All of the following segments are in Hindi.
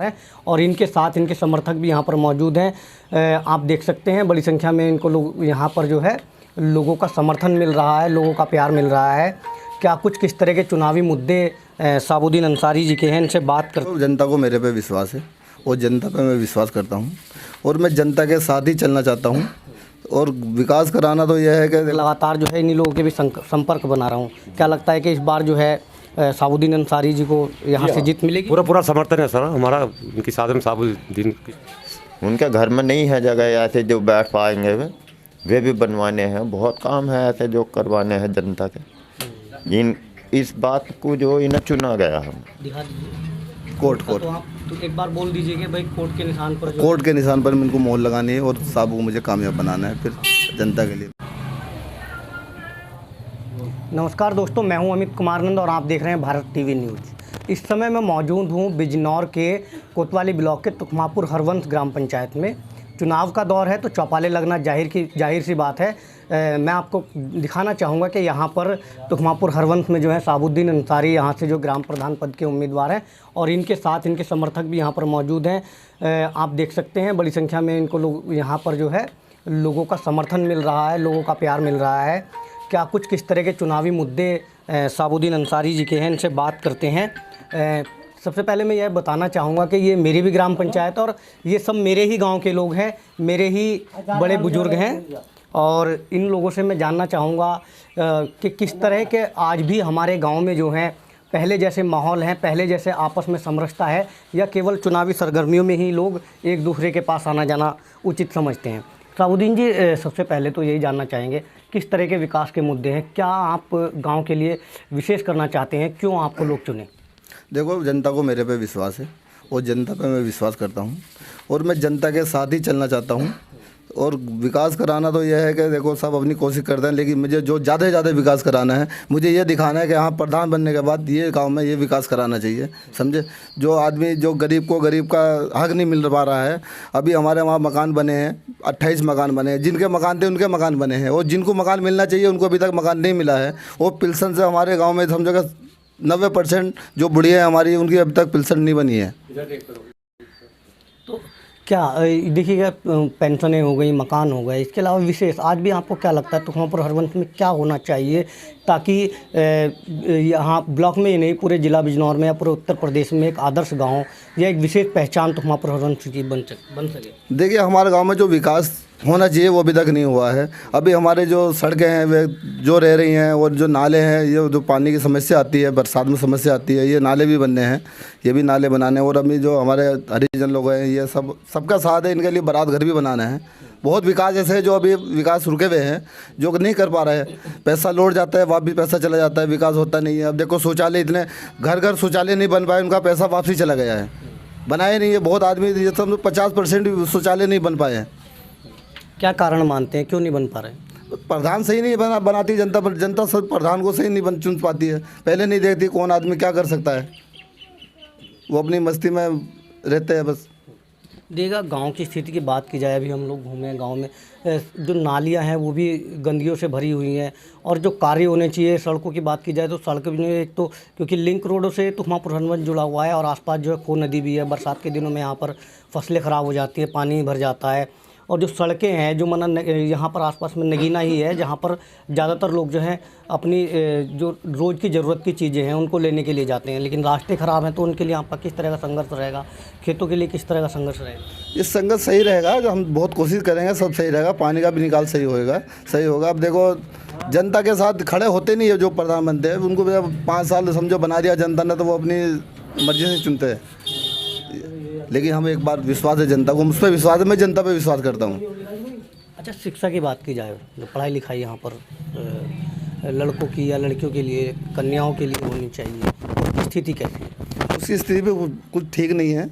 हैं और इनके साथ इनके समर्थक भी यहाँ पर मौजूद हैं। आप देख सकते हैं बड़ी संख्या में इनको लोग यहाँ पर जो है लोगों का समर्थन मिल रहा है, लोगों का प्यार मिल रहा है। क्या कुछ किस तरह के चुनावी मुद्दे शहाबुद्दीन अंसारी जी के हैं, इनसे बात कर। जनता को मेरे पे विश्वास है और जनता पे मैं विश्वास करता हूँ और मैं जनता के साथ ही चलना चाहता हूँ और विकास कराना तो यह है कि लगातार जो है इन्हीं लोगों के भी संपर्क बना रहा हूँ। क्या लगता है कि इस बार जो है शहाबुद्दीन अंसारी जी को यहाँ से जीत मिलेगी? पूरा समर्थन है सर हमारा उनकी साथ में। शहाबुद्दीन उनके घर में नहीं है जगह ऐसे जो बैठ पाएंगे वे भी बनवाने हैं। बहुत काम है ऐसे जो करवाने हैं जनता के। इस बात को जो इन्हें चुना गया हम दिखा दीजिए। कोर्ट तो आप तो एक बार बोल दीजिए कि भाई कोर्ट के निशान पर इनको मोहर लगानी है और साहब को मुझे कामयाब बनाना है फिर जनता के लिए। नमस्कार दोस्तों, मैं हूं अमित कुमार नंद और आप देख रहे हैं भारत टीवी न्यूज़। इस समय मैं मौजूद हूं बिजनौर के कोतवाली ब्लॉक के तुखमापुर हरवंश ग्राम पंचायत में। चुनाव का दौर है तो चौपाले लगना जाहिर सी बात है। मैं आपको दिखाना चाहूँगा कि यहाँ पर तुखमापुर हरवंश में जो है शहाबुद्दीन अंसारी यहाँ से जो ग्राम प्रधान पद के उम्मीदवार हैं और इनके साथ इनके समर्थक भी यहाँ पर मौजूद हैं। आप देख सकते हैं बड़ी संख्या में इनको लोग यहाँ पर जो है लोगों का समर्थन मिल रहा है, लोगों का प्यार मिल रहा है। क्या कुछ किस तरह के चुनावी मुद्दे शहाबुद्दीन अंसारी जी के हैं, इनसे बात करते हैं। सबसे पहले मैं यह बताना चाहूँगा कि ये मेरी भी ग्राम पंचायत और ये सब मेरे ही गांव के लोग हैं, मेरे ही बड़े बुजुर्ग हैं और इन लोगों से मैं जानना चाहूँगा कि किस तरह के आज भी हमारे गांव में जो है पहले जैसे माहौल है, पहले जैसे आपस में समरसता है या केवल चुनावी सरगर्मियों में ही लोग एक दूसरे के पास आना जाना उचित समझते हैं। शहाबुद्दीन जी, सबसे पहले तो यही जानना चाहेंगे किस तरह के विकास के मुद्दे हैं, क्या आप गांव के लिए विशेष करना चाहते हैं, क्यों आपको लोग चुने? देखो, जनता को मेरे पे विश्वास है और जनता पे मैं विश्वास करता हूँ और मैं जनता के साथ ही चलना चाहता हूँ और विकास कराना तो यह है कि देखो सब अपनी कोशिश करते हैं, लेकिन मुझे जो ज़्यादा से ज़्यादा विकास कराना है, मुझे ये दिखाना है कि हाँ प्रधान बनने के बाद ये गांव में ये विकास कराना चाहिए। समझे? जो आदमी जो गरीब का हक नहीं मिल पा रहा है। अभी हमारे वहाँ मकान बने हैं, 28 मकान बने हैं। जिनके मकान थे उनके मकान बने हैं और जिनको मकान मिलना चाहिए उनको अभी तक मकान नहीं मिला है। वो पिल्सन से हमारे गाँव में समझो कि 90% जो बुढ़िया है हमारी, उनकी अभी तक पिल्सन नहीं बनी है। तो क्या देखिएगा, पेंशनें हो गई, मकान हो गए, इसके अलावा विशेष आज भी आपको क्या लगता है तुखमापुर हरवंश में क्या होना चाहिए ताकि यहाँ ब्लॉक में ही नहीं पूरे जिला बिजनौर में या पूरे उत्तर प्रदेश में एक आदर्श गांव या एक विशेष पहचान तुखमापुर हरवंश की बन सके? देखिए, हमारे गांव में जो विकास होना चाहिए वो अभी तक नहीं हुआ है। अभी हमारे जो सड़कें हैं वे जो रह रही हैं और जो नाले हैं, ये जो पानी की समस्या आती है, बरसात में समस्या आती है, ये नाले भी बनने हैं, ये भी नाले बनाने। और अभी जो हमारे हरिजन लोग हैं, ये सबका साथ है, इनके लिए बारात घर भी बनाना है। बहुत विकास ऐसे है जो अभी विकास रुके हुए हैं, जो नहीं कर पा रहे हैं। पैसा लौट जाता है, वापस पैसा चला जाता है, विकास होता नहीं है। अब देखो, शौचालय इतने घर शौचालय नहीं बन पाए, उनका पैसा वापसी चला गया है, बनाए नहीं है। बहुत आदमी ये सब 50% शौचालय नहीं बन पाए हैं। क्या कारण मानते हैं, क्यों नहीं बन पा रहे? प्रधान सही नहीं बनाती जनता, पर जनता सब प्रधान को सही नहीं चुन पाती है। पहले नहीं देखती कौन आदमी क्या कर सकता है, वो अपनी मस्ती में रहते हैं बस। देखा, गांव की स्थिति की बात की जाए, अभी हम लोग घूमे गांव में, जो नालियां हैं वो भी गंदगियों से भरी हुई हैं और जो कार्य होने चाहिए, सड़कों की बात की जाए तो सड़क भी नहीं। एक तो क्योंकि लिंक रोडों से तुखमापुर हरवंश जुड़ा हुआ है और आसपास जो है खो नदी भी है। बरसात के दिनों में यहाँ पर फसलें ख़राब हो जाती है, पानी भर जाता है। और जो सड़कें हैं जो यहाँ पर आसपास में नगीना ही है, जहाँ पर ज़्यादातर लोग जो हैं अपनी जो रोज़ की ज़रूरत की चीज़ें हैं उनको लेने के लिए जाते हैं, लेकिन रास्ते ख़राब हैं। तो उनके लिए आपका किस तरह का संघर्ष रहेगा? खेतों के लिए किस तरह का संघर्ष रहेगा? इस संघर्ष सही रहेगा, जो हम बहुत कोशिश करेंगे, सब सही रहेगा। पानी का भी निकाल सही होगा। अब देखो, जनता के साथ खड़े होते नहीं है जो प्रधानमंत्री है, उनको 5 साल समझो बना दिया जनता ने, तो वो अपनी मर्जी से चुनते हैं। लेकिन हमें एक बार विश्वास है जनता को, मुझ पर विश्वास है, मैं जनता पे विश्वास करता हूँ। अच्छा, शिक्षा की बात की जाए, जो पढ़ाई लिखाई यहाँ पर लड़कों की या लड़कियों के लिए, कन्याओं के लिए होनी चाहिए, स्थिति कैसी है? उसकी स्थिति भी कुछ ठीक नहीं है,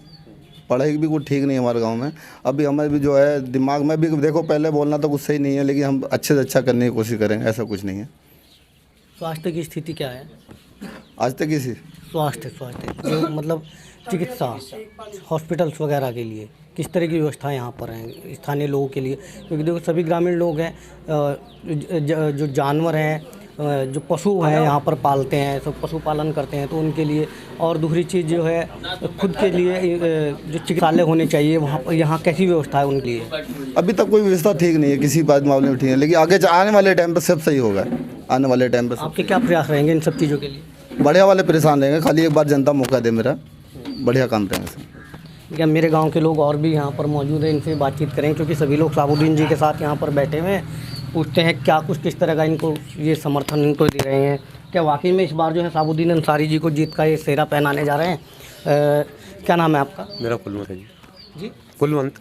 पढ़ाई भी कुछ ठीक नहीं है हमारे गांव में। अभी हमें भी जो है दिमाग में भी देखो, पहले बोलना तो कुछ सही नहीं है, लेकिन हम अच्छे से अच्छा करने की कोशिश करेंगे, ऐसा कुछ नहीं है। स्वास्थ्य की स्थिति क्या है आज तक? इसी स्वास्थ्य जो मतलब चिकित्सा हॉस्पिटल्स वगैरह के लिए किस तरह की व्यवस्था यहाँ पर हैं स्थानीय लोगों के लिए? क्योंकि देखो, सभी ग्रामीण लोग हैं, जो जानवर हैं जो पशु हैं यहाँ पर पालते हैं, सब पशुपालन करते हैं, तो उनके लिए, और दूसरी चीज़ जो है खुद के लिए जो चिकित्सालय होने चाहिए वहाँ पर, यहाँ कैसी व्यवस्था है उनके लिए? अभी तक कोई व्यवस्था ठीक नहीं है, किसी बात मामले में ठीक है, लेकिन आगे आने वाले टाइम पर सब सही होगा। आने वाले टाइम पर आपके क्या प्रयास रहेंगे इन सब चीज़ों के लिए? बढ़िया वाले परेशान रहेंगे, खाली एक बार जनता मौका दे मेरा, बढ़िया काम रहेंगे सब। क्या मेरे गांव के लोग और भी यहाँ पर मौजूद हैं, इनसे बातचीत करें, क्योंकि सभी लोग साबुद्दीन जी के साथ यहाँ पर बैठे हुए हैं, पूछते हैं क्या कुछ किस तरह का इनको ये समर्थन इनको दे रहे हैं, क्या वाकई में इस बार जो है साबुद्दीन अंसारी जी को जीत का ये सेहरा पहनाने जा रहे हैं। क्या नाम है आपका? मेरा कुलवंत है जी। जी कुलवंत।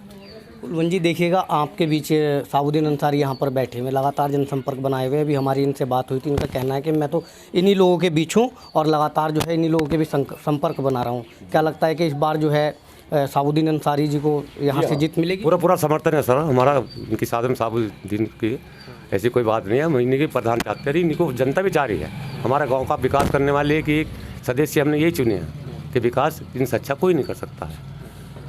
कुलवंत जी, देखिएगा आपके बीच साबुद्दीन अंसारी यहाँ पर बैठे हुए, लगातार जनसंपर्क बनाए हुए। अभी हमारी इनसे बात हुई थी, इनका कहना है कि मैं तो इन्हीं लोगों के बीच हूँ और लगातार जो है इन्हीं लोगों के बीच संपर्क बना रहा हूँ। क्या लगता है कि इस बार जो है साबुद्दीन अंसारी जी को यहाँ से जीत मिलेगी? पूरा समर्थन है सर हमारा इनकी साथ में, साबुद्दीन की ऐसी कोई बात नहीं है। हम इन्हीं के प्रधान चाहते हैं, इन्हीं को जनता भी चाह रही है। हमारा गांव का विकास करने वाले कि एक सदस्य हमने यही चुने हैं कि विकास इनसे अच्छा कोई नहीं कर सकता है।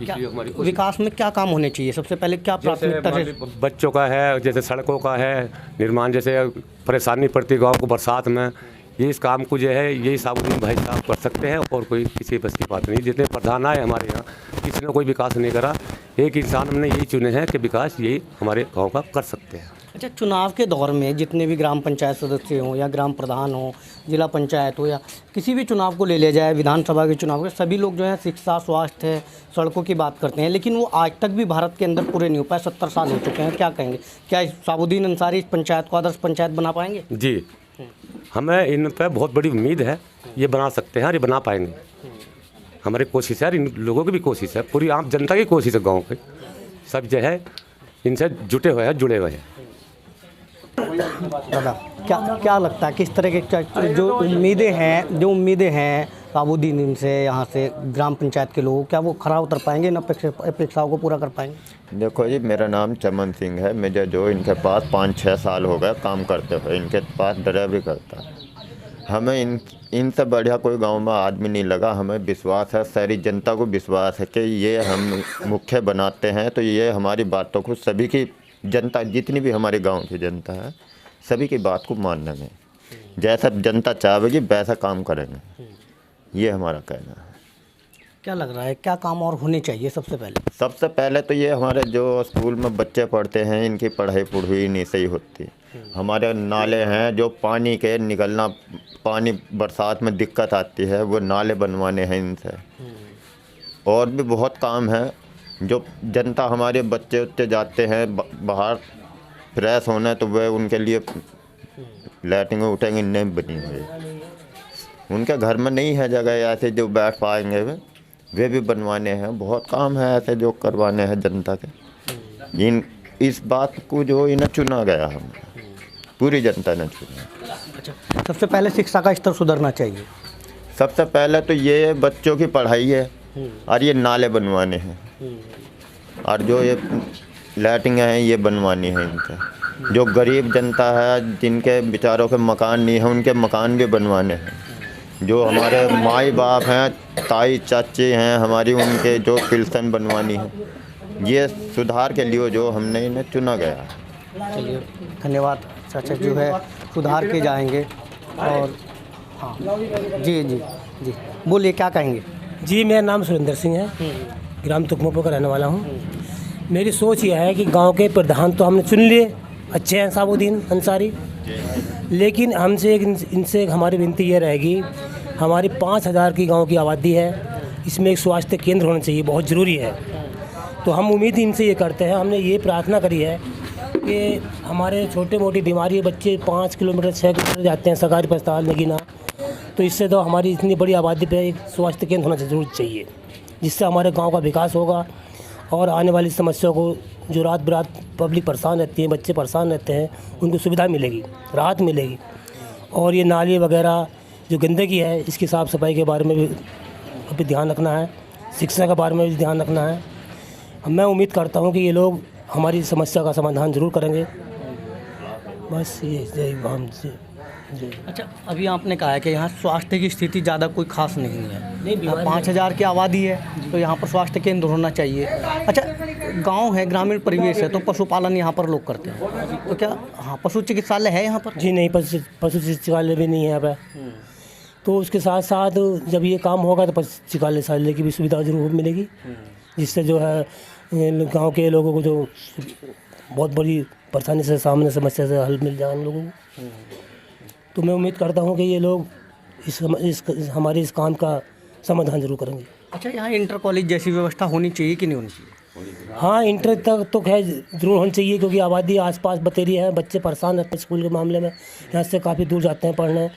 इसलिए हमारी विकास में क्या काम होने चाहिए? सबसे पहले क्या प्राथमिकता है? बच्चों का है, जैसे सड़कों का है निर्माण, जैसे परेशानी पड़ती है गाँव को बरसात में, ये इस काम को जो है यही साबुद्दीन भाई साहब कर सकते हैं, और कोई किसी बस की बात नहीं। जितने प्रधान आए हमारे यहाँ, किसी ने कोई विकास नहीं करा, एक इंसान हमने यही चुने हैं कि विकास यही हमारे गांव का कर सकते हैं। अच्छा, चुनाव के दौर में जितने भी ग्राम पंचायत सदस्य हों या ग्राम प्रधान हो, जिला पंचायत हो, या किसी भी चुनाव को ले लिया जाए, विधानसभा के चुनाव के, सभी लोग जो है शिक्षा, स्वास्थ्य, सड़कों की बात करते हैं, लेकिन वो आज तक भी भारत के अंदर पूरे नहीं हो पाए। 70 साल हो चुके हैं। क्या कहेंगे, क्या साबुद्दीन अंसारी इस पंचायत को आदर्श पंचायत बना पाएंगे? जी, हमें इन पर बहुत बड़ी उम्मीद है, ये बना सकते हैं और ये बना पाएंगे। हमारी कोशिश है, इन लोगों की भी कोशिश है, पूरी आम जनता की कोशिश है, गांव के सब जो है इनसे जुटे हुए हैं, जुड़े हुए हैं। दादा, क्या लगता है किस तरह के जो उम्मीदें हैं साबुद्दीन इनसे, यहाँ से ग्राम पंचायत के लोग, क्या वो खरा उतर पाएंगे, इन अपेक्षाओं को पूरा कर पाएंगे? देखो जी, मेरा नाम चमन सिंह है। मुझे जो इनके पास 5-6 साल हो गए काम करते हुए, इनके पास ड्राइवरी करता है। हमें इनसे बढ़िया कोई गांव में आदमी नहीं लगा। हमें विश्वास है, सारी जनता को विश्वास है कि ये हम मुख्य बनाते हैं तो ये हमारी बातों को, सभी की जनता, जितनी भी हमारे गांव की जनता है, सभी की बात को मानने में, जैसा जनता चाहेगी वैसा काम करेंगे, ये हमारा कहना है। क्या लग रहा है क्या काम और होने चाहिए? सबसे पहले तो ये हमारे जो स्कूल में बच्चे पढ़ते हैं, इनकी पढ़ाई पुढ़ाई नहीं सही होती। हमारे नाले हैं जो पानी के निकलना, पानी बरसात में दिक्कत आती है, वो नाले बनवाने हैं इनसे। और भी बहुत काम है, जो जनता, हमारे बच्चे जाते हैं बाहर फ्रेश होना, तो वह उनके लिए लैट्रिन उठेंगे नहीं बनी हुई, उनके घर में नहीं है जगह ऐसे जो बैठ पाएंगे, वे भी बनवाने हैं। बहुत काम है ऐसे जो करवाने हैं जनता के। इस बात को जो इन्हें चुना गया, हम पूरी जनता ने चुना। अच्छा, सबसे पहले शिक्षा का स्तर सुधरना चाहिए। सबसे पहले तो ये बच्चों की पढ़ाई है, और ये नाले बनवाने हैं, और जो ये लैट्रिन हैं ये बनवानी है इनसे। जो गरीब जनता है, जिनके बेचारों के मकान नहीं है, उनके मकान भी बनवाने हैं। जो हमारे माई बाप हैं, ताई चाची हैं हमारी, उनके जो पेंशन बनवानी है, ये सुधार के लिए जो हमने इन्हें चुना गया है। चलिए, धन्यवाद चाचा, जो है सुधार के जाएंगे। और हाँ जी जी जी, बोलिए क्या कहेंगे? जी, मेरा नाम सुरेंद्र सिंह है, ग्राम तुकमापुर का रहने वाला हूँ। मेरी सोच यह है कि गांव के प्रधान तो हमने चुन लिए, अच्छे हैं साबुद्दीन अंसारी, लेकिन हमसे इनसे हमारी विनती ये रहेगी, हमारी 5000 की गांव की आबादी है, इसमें एक स्वास्थ्य केंद्र होना चाहिए, बहुत ज़रूरी है। तो हम उम्मीद इनसे ये करते हैं, हमने ये प्रार्थना करी है कि हमारे छोटे मोटी बीमारी बच्चे 5 किलोमीटर 6 किलोमीटर जाते हैं सरकारी अस्पताल में गिना, तो इससे तो हमारी इतनी बड़ी आबादी पे एक स्वास्थ्य केंद्र होना जरूर चाहिए, जिससे हमारे गांव का विकास होगा और आने वाली समस्याओं को, जो रात बिरात पब्लिक परेशान रहती है, बच्चे परेशान रहते हैं, उनको सुविधा मिलेगी, राहत मिलेगी। और ये नाली वगैरह जो गंदगी है, इसकी साफ़ सफाई के बारे में भी अभी ध्यान रखना है, शिक्षा के बारे में भी ध्यान रखना है। मैं उम्मीद करता हूँ कि ये लोग हमारी समस्या का समाधान ज़रूर करेंगे। बस ये अच्छा, अभी आपने कहा है कि यहाँ स्वास्थ्य की स्थिति ज़्यादा कोई खास नहीं है। नहीं, बीमारी 5,000 की आबादी है तो यहाँ पर स्वास्थ्य केंद्र होना चाहिए। अच्छा, गांव है, ग्रामीण परिवेश है, तो पशुपालन यहाँ पर लोग करते हैं, तो क्या हाँ पशु चिकित्सालय है यहाँ पर? जी नहीं, पशु चिकित्सालय भी नहीं है यहाँ पे। तो उसके साथ साथ जब ये काम होगा तो पशु चिकित्सालय की भी सुविधा जरूर मिलेगी, जिससे जो है गांव के लोगों को जो बहुत बड़ी परेशानी से सामने समस्या से हल मिल जाए उन लोगों को। तो मैं उम्मीद करता हूँ कि ये लोग हमारे इस काम का समाधान जरूर करेंगे। अच्छा, यहाँ इंटर कॉलेज जैसी व्यवस्था होनी चाहिए कि नहीं होनी चाहिए? हाँ, इंटर तक तो खैर जरूर होनी चाहिए, क्योंकि आबादी आसपास बतेरी है, बच्चे परेशान रहते हैं स्कूल के मामले में, यहाँ से काफ़ी दूर जाते हैं पढ़ने।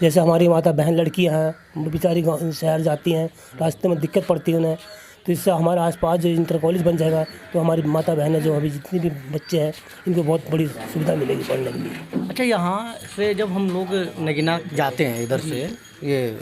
जैसे हमारी माता बहन लड़कियाँ हैं, वो बेचारी गाँव शहर जाती हैं, रास्ते में दिक्कत पड़ती है उन्हें। तो इससे हमारे आसपास जो इंटर कॉलेज बन जाएगा तो हमारी माता बहनें जो अभी जितनी भी बच्चे हैं इनको बहुत बड़ी सुविधा मिलेगी पढ़ने के लिए। अच्छा, यहाँ से जब हम लोग नगीना जाते हैं इधर से ये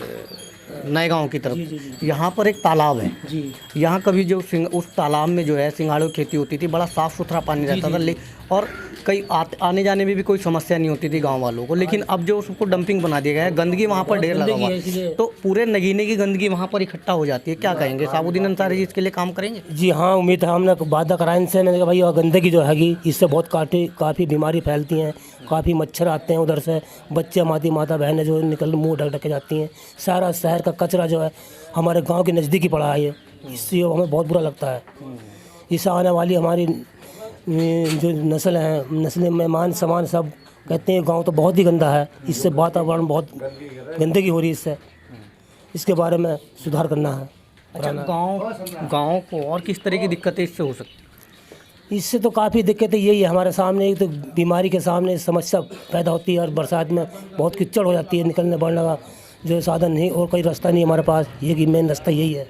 नए गांव की तरफ, यहाँ पर एक तालाब है जी। यहाँ कभी जो उस तालाब में जो है सिंगाड़ों की खेती होती थी, बड़ा साफ़ सुथरा पानी रहता था, और कई आने जाने में भी कोई समस्या नहीं होती थी गांव वालों को। लेकिन अब जो उसको डंपिंग बना दिया गया है, गंदगी वहाँ पर ढेर लगा हुआ है, तो पूरे नगीने की गंदगी वहाँ पर इकट्ठा हो जाती है। क्या कहेंगे, साबुद्दीन अंसारी जी इसके लिए काम करेंगे? जी हाँ, उम्मीद है। हमने वादा कराया इनसे, मैंने कहा भाई और गंदगी जो हैगी इससे बहुत काफ़ी बीमारी फैलती हैं, काफ़ी मच्छर आते हैं उधर से, बच्चे हमारी माता बहनें जो निकल मुँह ढक ढक के जाती हैं। सारा शहर का कचरा जो है हमारे गाँव के नज़दीक ही पड़ा है, इससे हमें बहुत बुरा लगता है। इससे आने वाली हमारी जो नस्ल है, नस्ल मेहमान समान सब कहते हैं गांव तो बहुत ही गंदा है, इससे वातावरण बहुत गंदगी हो रही है, इसके बारे में सुधार करना है। अच्छा, गांव को और किस तरह की दिक्कतें इससे हो सकती हैं? इससे तो काफ़ी दिक्कतें यही है, हमारे सामने एक तो बीमारी के सामने समस्या पैदा होती है, और बरसात में बहुत कीचड़ हो जाती है, निकलने बढ़ने का जो साधन नहीं और कोई रास्ता नहीं हमारे पास, ये कि मेन रास्ता यही है,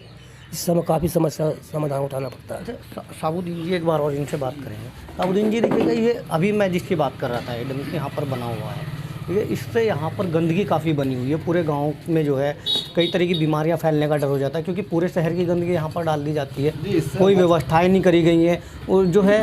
इससे हमें काफ़ी समस्या समाधान उठाना पड़ता है। साबुद्दीन जी एक बार और इनसे बात करेंगे। साबुद्दीन जी देखिएगा, ये अभी मैं जिसकी बात कर रहा था, ये डंपिंग यहाँ पर बना हुआ है, ये इससे यहाँ पर गंदगी काफ़ी बनी हुई है, पूरे गांव में जो है कई तरह की बीमारियाँ फैलने का डर हो जाता है, क्योंकि पूरे शहर की गंदगी यहाँ पर डाल दी जाती है, कोई व्यवस्थाएं नहीं करी गई हैं, और जो है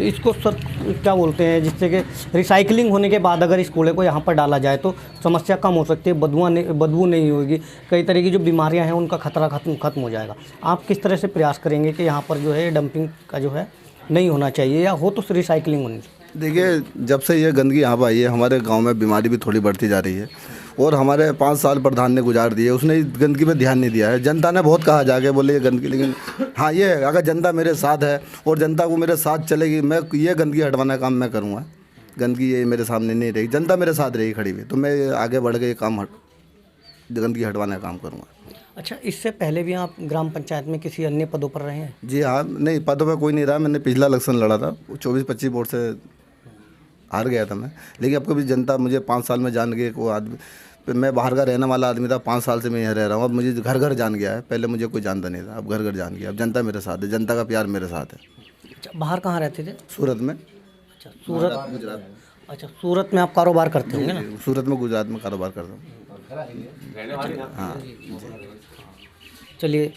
इसको क्या बोलते हैं, जिससे कि रिसाइकलिंग होने के बाद अगर इस कूड़े को यहाँ पर डाला जाए तो समस्या कम हो सकती है, बदबू नहीं होगी, कई तरह की जो बीमारियाँ हैं उनका खतरा खत्म हो जाएगा। आप किस तरह से प्रयास करेंगे कि यहाँ पर जो है डंपिंग का जो है नहीं होना चाहिए, या हो तो रिसाइकलिंग होनी चाहिए? देखिए, जब से ये गंदगी यहाँ पर आई है, हमारे गांव में बीमारी भी थोड़ी बढ़ती जा रही है, और हमारे 5 साल प्रधान ने गुजार दिए, उसने गंदगी पे ध्यान नहीं दिया है। जनता ने बहुत कहा जाके बोले ये गंदगी, लेकिन हाँ ये है, अगर जनता मेरे साथ है और जनता को मेरे साथ चलेगी, मैं ये गंदगी हटवाने का काम मैं करूँगा। गंदगी ये मेरे सामने नहीं रहेगी, जनता मेरे साथ रहेगी खड़ी हुई, तो मैं आगे बढ़ के ये काम गंदगी हटवाने का काम करूँगा। अच्छा, इससे पहले भी आप ग्राम पंचायत में किसी अन्य पदों पर रहे हैं? जी हाँ, नहीं पदों पर कोई नहीं रहा, मैंने पिछला इलेक्शन लड़ा था, 24-25 वोट से हार गया था मैं, लेकिन अब कभी जनता मुझे 5 साल में जान गई। को आदमी, मैं बाहर का रहने वाला आदमी था, 5 साल से मैं यहाँ रह रहा हूँ, अब मुझे घर घर जान गया है, पहले मुझे कोई जानता नहीं था, अब घर घर जान गया, अब जनता मेरे साथ है, जनता का प्यार मेरे साथ है। अच्छा, बाहर कहाँ रहते थे? सूरत में। अच्छा, सूरत, गुजरात। अच्छा, सूरत में आप कारोबार करते होंगे ना? सूरत में, गुजरात में कारोबार करता हूँ। हाँ, चलिए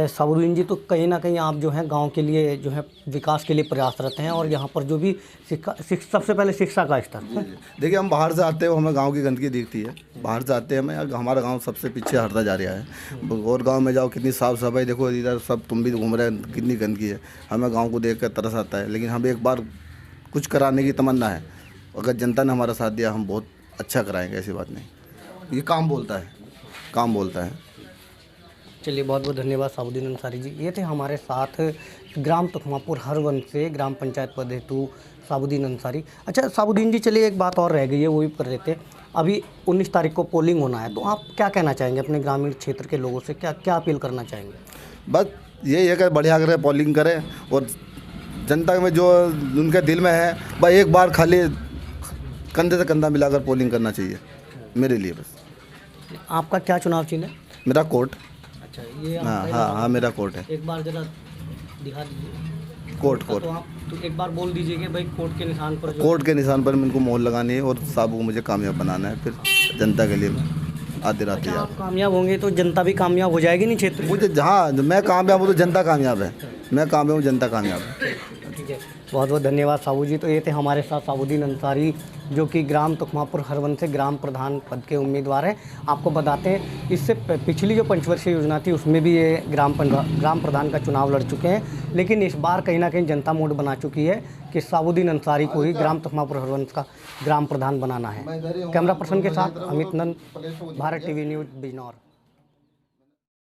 साबुद्दीन जी, तो कहीं ना कहीं आप जो है गांव के लिए जो है विकास के लिए प्रयासरत हैं, और यहाँ पर जो भी सबसे पहले शिक्षा का स्तर। देखिए, हम बाहर से आते हैं, हमें गांव की गंदगी दिखती है, बाहर से आते हैं हमें, हमारा गांव सबसे पीछे हटता जा रहा है। और गांव में जाओ, कितनी साफ़ सफाई, देखो इधर सब तुम भी घूम रहे हैं, कितनी गंदगी है, हमें गाँव को देख कर तरस आता है। लेकिन हम एक बार कुछ कराने की तमन्ना है, अगर जनता ने हमारा साथ दिया हम बहुत अच्छा कराएँगे, ऐसी बात नहीं। ये काम बोलता है, काम बोलता है। चलिए, बहुत बहुत धन्यवाद साबुद्दीन अंसारी जी। ये थे हमारे साथ ग्राम तुखमापुर हरवंश से ग्राम पंचायत पद हेतु साबुद्दीन अंसारी। अच्छा साबुद्दीन जी, चलिए एक बात और रह गई है, वो भी कर देते हैं। अभी 19 तारीख को पोलिंग होना है, तो आप क्या कहना चाहेंगे अपने ग्रामीण क्षेत्र के लोगों से, क्या अपील करना चाहेंगे? बस यही है कि बढ़िया करें, पोलिंग करें, और जनता में जो उनके दिल में है बस एक बार खाली कंधे से कंधा मिलाकर पोलिंग करना चाहिए मेरे लिए बस। आपका क्या चुनाव चिन्ह है? मेरा कोर्ट। अच्छा, ये हाँ, मेरा कोर्ट है। एक बार जरा दिखा दीजिए। कोर्ट। तो आप तो एक बार बोल दीजिए कि भाई कोर्ट के निशान पर कोर्ट के निशान पर इनको मोहर लगानी है, और साहब को मुझे कामयाब बनाना है, फिर जनता के लिए मैं आते रात आप कामयाब होंगे तो जनता भी कामयाब हो जाएगी नहीं क्षेत्र में? मुझे जहाँ मैं कामयाब हूँ तो जनता कामयाब है। मैं कामयाब हूँ, जनता कामयाब है। ठीक है, बहुत बहुत धन्यवाद साबू जी। तो ये थे हमारे साथ साबुद्दीन अंसारी, जो कि ग्राम तुखमापुर हरवंश से ग्राम प्रधान पद के उम्मीदवार हैं। आपको बताते हैं, इससे पिछली जो पंचवर्षीय योजना थी उसमें भी ये ग्राम प्रधान का चुनाव लड़ चुके हैं, लेकिन इस बार कहीं ना कहीं जनता मूड बना चुकी है कि साबुद्दीन अंसारी को ही ग्राम तुखमापुर हरवंश का ग्राम प्रधान बनाना है। कैमरा पर्सन के साथ अमित नंद, भारत टीवी न्यूज़, बिजनौर।